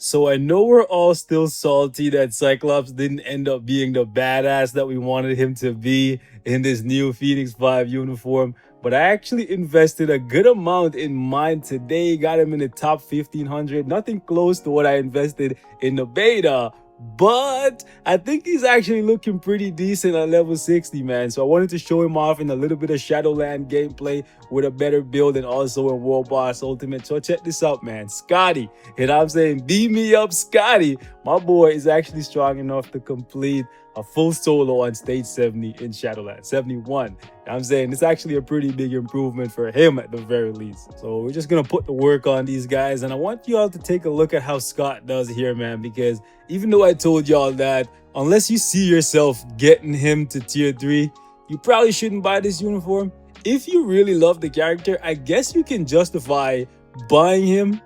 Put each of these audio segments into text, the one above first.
So I know we're all still salty that Cyclops didn't end up being the badass that we wanted him to be in this new Phoenix 5 uniform, but I actually invested a good amount in mine today, got him in the top 1500, nothing close to what I invested in the beta. But I think he's actually looking pretty decent at level 60, man. So I wanted to show him off in a little bit of Shadowland gameplay with a better build and also in World Boss Ultimate. So check this out, man. Scotty, you know what I'm saying? Beat me up, Scotty. My boy is actually strong enough to complete a full solo on stage 70 in Shadowland, 71. You know what I'm saying? It's actually a pretty big improvement for him at the very least. So we're just going to put the work on these guys. And I want you all to take a look at how Scott does here, man, because even though I told y'all that unless you see yourself getting him to tier 3, you probably shouldn't buy this uniform. If you really love the character, I guess you can justify buying him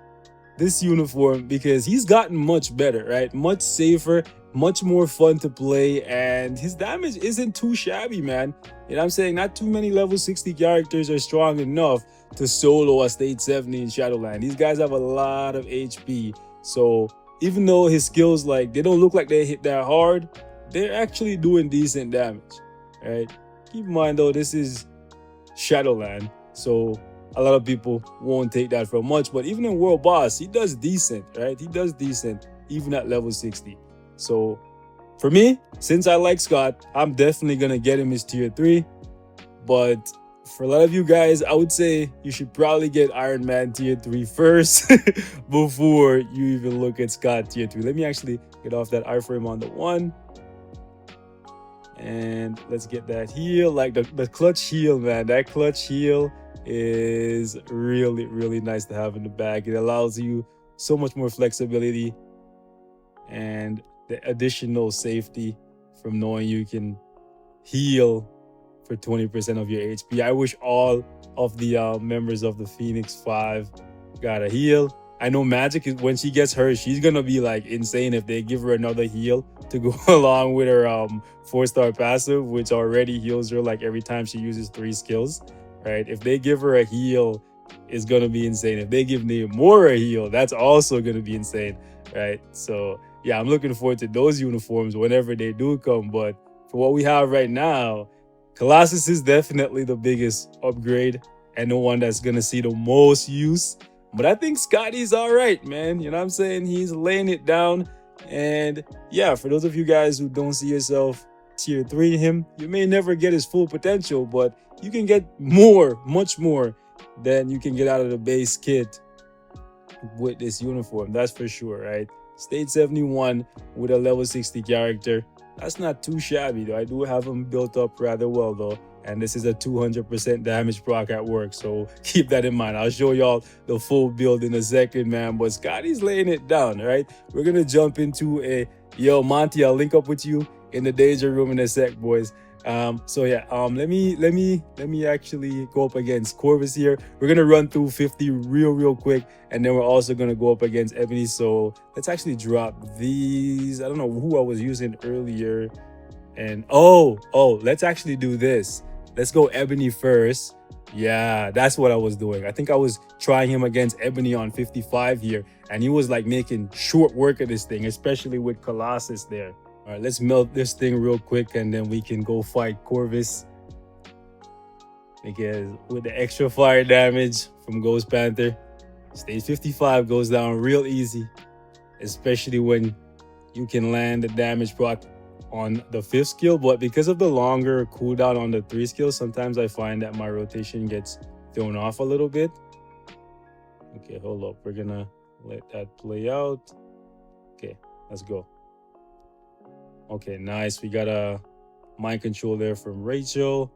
this uniform because he's gotten much better, right? Much safer, much more fun to play, and his damage isn't too shabby, man. You know what I'm saying? Not too many level 60 characters are strong enough to solo a stage 70 in Shadowland. These guys have a lot of HP, so even though his skills, like, they don't look like they hit that hard, they're actually doing decent damage, right? Keep in mind though, this is Shadowland, so a lot of people won't take that for much, but even in World Boss, he does decent, right? He does decent even at level 60. So for me, since I like Scott, I'm definitely gonna get him his tier 3. But for a lot of you guys, I would say you should probably get Iron Man tier 3 first before you even look at Scott tier 3. Let me actually get off that iframe on the 1. And let's get that heal. Like the clutch heal, man. That clutch heal is really, really nice to have in the bag. It allows you so much more flexibility and the additional safety from knowing you can heal for 20% of your HP. I wish all of the members of the Phoenix 5 got a heal. I know Magic, when she gets hurt, she's gonna be like insane if they give her another heal to go along with her 4-star passive, which already heals her like every time she uses 3 skills, right? If they give her a heal, it's gonna be insane. If they give Namor a heal, that's also gonna be insane, right? So yeah, I'm looking forward to those uniforms whenever they do come. But for what we have right now, Colossus is definitely the biggest upgrade and the one that's gonna see the most use. But I think Scotty's all right, man. You know what I'm saying? He's laying it down. And yeah, for those of you guys who don't see yourself tier 3 him, you may never get his full potential, but you can get more, much more than you can get out of the base kit with this uniform. That's for sure, right? Stage 71 with a level 60 character. That's not too shabby, though. I do have him built up rather well, though. And this is a 200% damage proc at work, so keep that in mind. I'll show y'all the full build in a second, man. But Scotty's laying it down, right? We're gonna jump into a Monty. I'll link up with you in the danger room in a sec, boys. So yeah, let me actually go up against Corvus here. We're gonna run through 50 real quick, and then we're also gonna go up against Ebony. So let's actually drop these. I don't know who I was using earlier, and let's actually do this. Let's go Ebony first. Yeah, that's what I was doing. I think I was trying him against Ebony on 55 here, and he was like making short work of this thing, especially with Colossus there. All right, let's melt this thing real quick, and then we can go fight Corvus. Because with the extra fire damage from Ghost Panther, stage 55 goes down real easy, especially when you can land the damage proc on the 5th skill. But because of the longer cooldown on the 3 skill, sometimes I find that my rotation gets thrown off a little bit. Okay, hold up. We're gonna let that play out. Okay, let's go. Okay, nice. We got a mind control there from Rachel.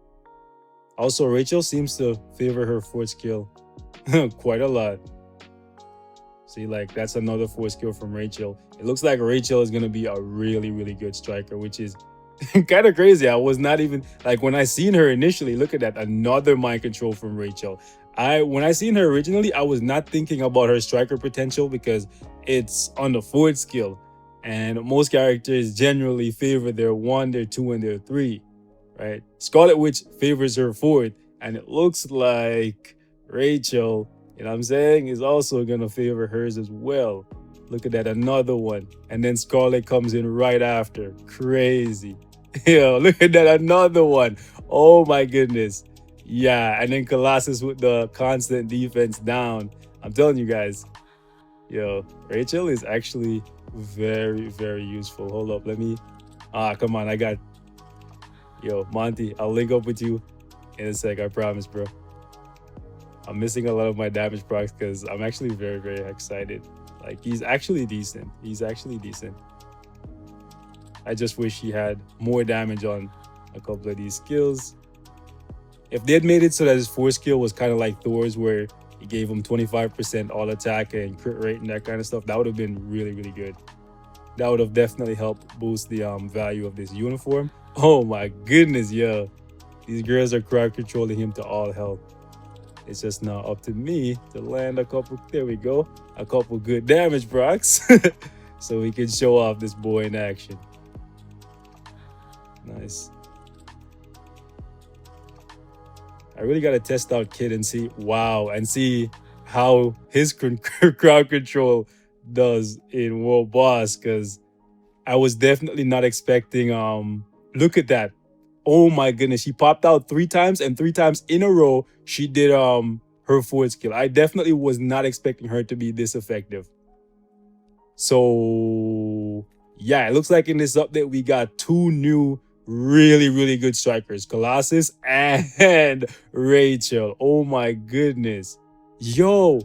Also, Rachel seems to favor her 4th skill quite a lot. See, like, that's another 4th skill from Rachel. It looks like Rachel is going to be a really good striker, which is kind of crazy. I was not even, like, when I seen her initially, look at that, another mind control from Rachel. When I seen her originally, I was not thinking about her striker potential because it's on the 4th skill. And most characters generally favor their 1, their 2, and their 3, right? Scarlet Witch favors her 4th, and it looks like Rachel, you know what I'm saying, is also going to favor hers as well. Look at that, another one. And then Scarlet comes in right after. Crazy. Yo, look at that, another one. Oh my goodness. Yeah, and then Colossus with the constant defense down. I'm telling you guys, yo, Rachel is actually very, very useful. Hold up, let me... come on, I got... Yo, Monty, I'll link up with you in a sec, I promise, bro. I'm missing a lot of my damage procs because I'm actually very, very excited. Like, he's actually decent. He's actually decent. I just wish he had more damage on a couple of these skills. If they had made it so that his 4th skill was kind of like Thor's, where he gave him 25% all attack and crit rate and that kind of stuff, that would have been really, really good. That would have definitely helped boost the value of this uniform. Oh my goodness, yo. These girls are crowd controlling him to all hell. It's just now up to me to land a couple, there we go, a couple good damage procs so we can show off this boy in action. Nice. I really got to test out Kid and see, wow, and see how his crowd control does in World Boss, because I was definitely not expecting, look at that. Oh my goodness, she popped out 3 times, and 3 times in a row she did her 4th skill. I definitely was not expecting her to be this effective. So yeah, it looks like in this update we got 2 new really, really good strikers, Colossus and Rachel. Oh my goodness. Yo,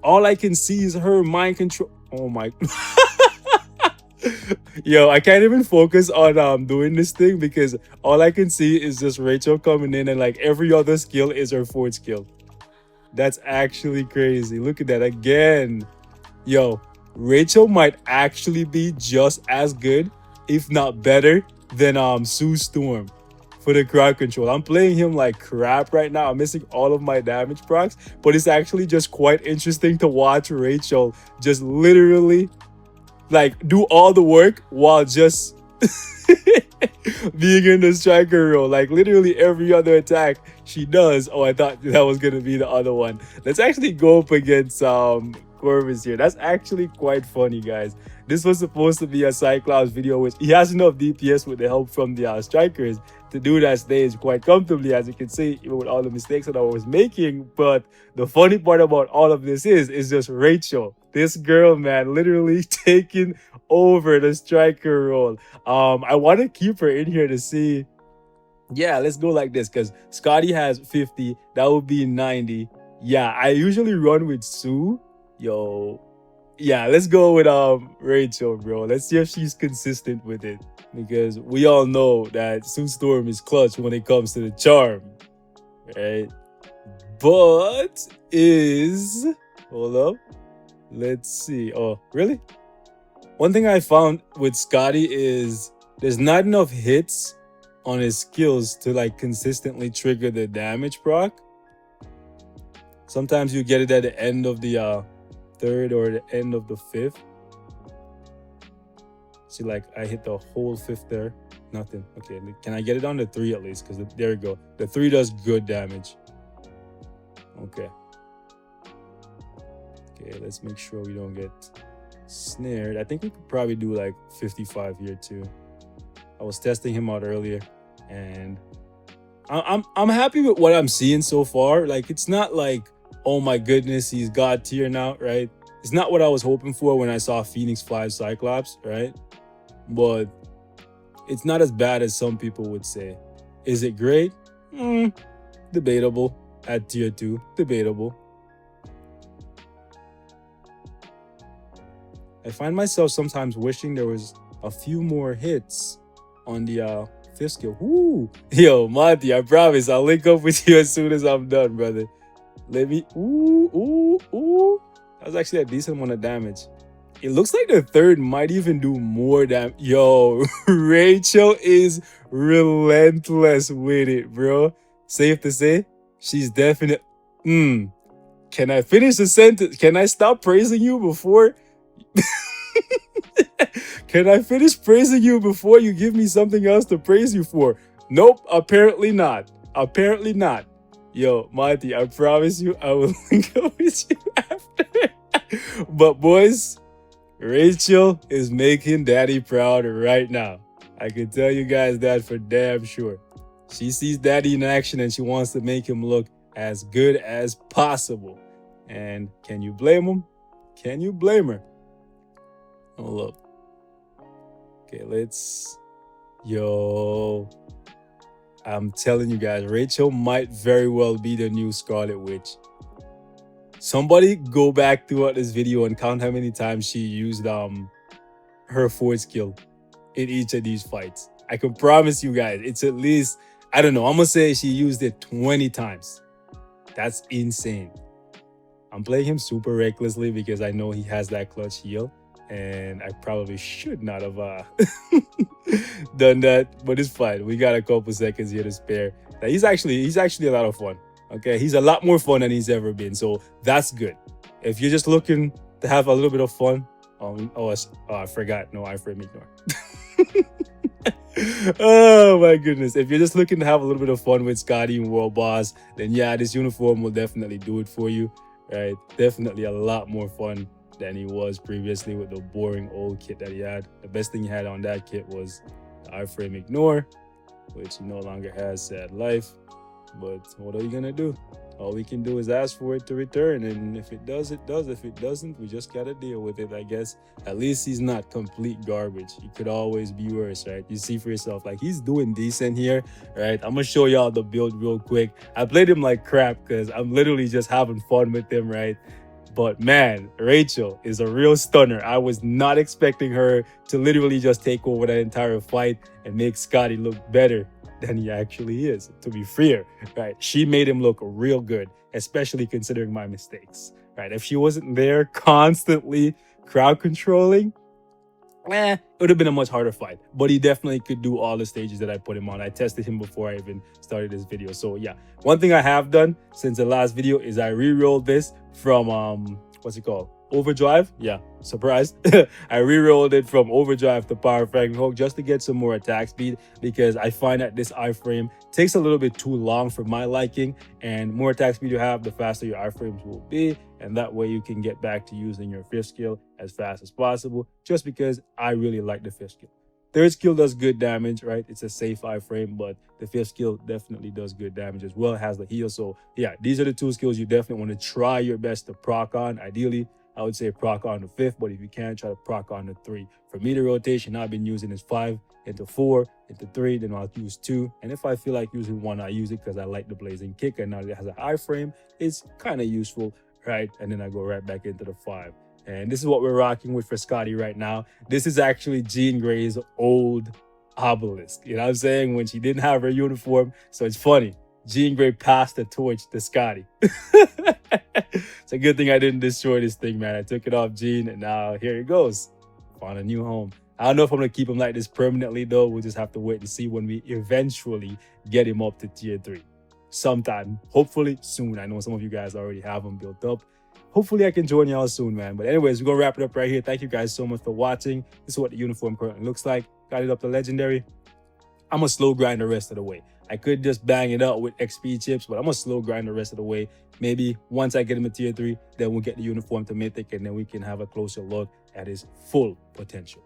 all I can see is her mind control. Oh my yo, I can't even focus on doing this thing because all I can see is just Rachel coming in, and like every other skill is her 4th skill. That's actually crazy. Look at that again. Yo, Rachel might actually be just as good, if not better, than Sue Storm for the crowd control. I'm playing him like crap right now. I'm missing all of my damage procs, but it's actually just quite interesting to watch Rachel just literally like do all the work while just being in the striker role. Like literally every other attack she does. Oh, I thought that was gonna be the other one. Let's actually go up against Corvus here. That's actually quite funny, guys. This was supposed to be a CYCLOPS video, which he has enough DPS with the help from the strikers to do that stage quite comfortably, as you can see, even with all the mistakes that I was making. But the funny part about all of this is just Rachel. This girl, man, literally taking over the striker role. I want to keep her in here to see. Yeah, let's go like this, because Scotty has 50. That would be 90. Yeah, I usually run with Sue. Yo, yeah, let's go with Rachel, bro. Let's see if she's consistent with it, because we all know that Sue Storm is clutch when it comes to the charm, right? But hold up, let's see. Oh, really? One thing I found with Scotty is there's not enough hits on his skills to like consistently trigger the damage proc. Sometimes you get it at the end of the 3rd or the end of the 5th. See, like I hit the whole 5th there, nothing. Okay, can I get it on the 3 at least? Because there we go. The 3 does good damage. Okay, let's make sure we don't get snared. I think we could probably do like 55 here too. I was testing him out earlier, and I'm happy with what I'm seeing so far. Like, it's not like, oh my goodness, he's God tier now, right? It's not what I was hoping for when I saw Phoenix 5 Cyclops, right? But it's not as bad as some people would say. Is it great? Debatable. At tier 2, debatable. I find myself sometimes wishing there was a few more hits on the 5th skill. Ooh, yo, Monty, I promise I'll link up with you as soon as I'm done, brother. Let me, ooh. That was actually a decent amount of damage. It looks like the 3rd might even do more damage. Yo, Rachel is relentless with it, bro. Safe to say, she's definite. Can I finish the sentence? Can I stop praising you before? Can I finish praising you before you give me something else to praise you for? Nope, apparently not. Apparently not. Yo, Monty, I promise you I will link up with you after. But boys, Rachel is making daddy proud right now. I can tell you guys that for damn sure. She sees daddy in action and she wants to make him look as good as possible. And can you blame him? Can you blame her? Oh, look. Okay, let's... Yo. I'm telling you guys, Rachel might very well be the new Scarlet Witch. Somebody go back throughout this video and count how many times she used her forward skill in each of these fights. I can promise you guys, it's at least, I don't know, I'm gonna say she used it 20 times. That's insane. I'm playing him super recklessly because I know he has that clutch heal, and I probably should not have done that, but it's fine. We got a couple seconds here to spare. Now, he's actually a lot of fun. Okay, he's a lot more fun than he's ever been, so that's good. If you're just looking to have a little bit of fun, I forgot. No, iframe ignore. Oh my goodness. If you're just looking to have a little bit of fun with Scotty and World Boss, then yeah, this uniform will definitely do it for you. Right? Definitely a lot more fun than he was previously with the boring old kit that he had. The best thing he had on that kit was the iframe ignore, which he no longer has, sad life. But what are you gonna do? All we can do is ask for it to return, and if it does, it does. If it doesn't, we just gotta deal with it, I guess. At least he's not complete garbage. He could always be worse, right? You see for yourself, like, he's doing decent here, right? I'm gonna show y'all the build real quick. I played him like crap because I'm literally just having fun with him, right? But man, Rachel is a real stunner. I was not expecting her to literally just take over that entire fight and make Scotty look better than he actually is, to be fair, right? She made him look real good, especially considering my mistakes, right? If she wasn't there constantly crowd controlling, it would have been a much harder fight. But he definitely could do all the stages that I put him on. I tested him before I even started this video. So yeah, one thing I have done since the last video is I re-rolled this from what's it called? Overdrive. Yeah, surprise. I re-rolled it from Overdrive to Power Fragment Hook just to get some more attack speed, because I find that this iframe takes a little bit too long for my liking, and more attack speed you have, the faster your iframes will be, and that way you can get back to using your fifth skill as fast as possible, just because I really like the fifth skill. Third skill does good damage, right? It's a safe iframe, but the fifth skill definitely does good damage as well. It has the heal. So yeah, these are the two skills you definitely want to try your best to proc on. Ideally, I would say proc on the fifth, but if you can, try to proc on the three. For me, the rotation I've been using is 5 into 4 into 3, then I'll use 2. And if I feel like using 1, I use it because I like the blazing kick, and now that it has an iframe, it's kind of useful, right? And then I go right back into the 5. And this is what we're rocking with for Scotty right now. This is actually Jean Grey's old obelisk. You know what I'm saying? When she didn't have her uniform. So it's funny. Jean Grey passed the torch to Scotty. It's a good thing I didn't destroy this thing, man. I took it off Jean, and now here it goes. Found a new home. I don't know if I'm going to keep him like this permanently, though. We'll just have to wait and see when we eventually get him up to tier 3. Sometime. Hopefully soon. I know some of you guys already have him built up. Hopefully I can join y'all soon, man. But anyways, we're going to wrap it up right here. Thank you guys so much for watching. This is what the uniform currently looks like. Got it up to legendary. I'm going to slow grind the rest of the way. I could just bang it out with XP chips, but I'm going to slow grind the rest of the way. Maybe once I get him to tier 3, then we'll get the uniform to mythic, and then we can have a closer look at his full potential,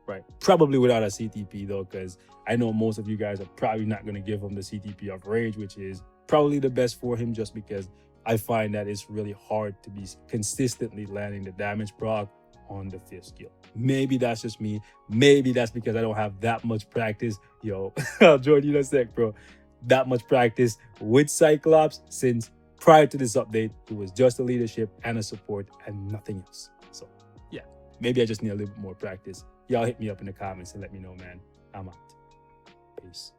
right? Probably without a CTP, though, because I know most of you guys are probably not going to give him the CTP of Rage, which is probably the best for him, just because I find that it's really hard to be consistently landing the damage proc on the fifth skill. Maybe that's just me. Maybe that's because I don't have that much practice. Yo, I'll join you in a sec, bro. That much practice with Cyclops, since prior to this update, it was just a leadership and a support and nothing else. So yeah, maybe I just need a little bit more practice. Y'all hit me up in the comments and let me know, man. I'm out. Peace.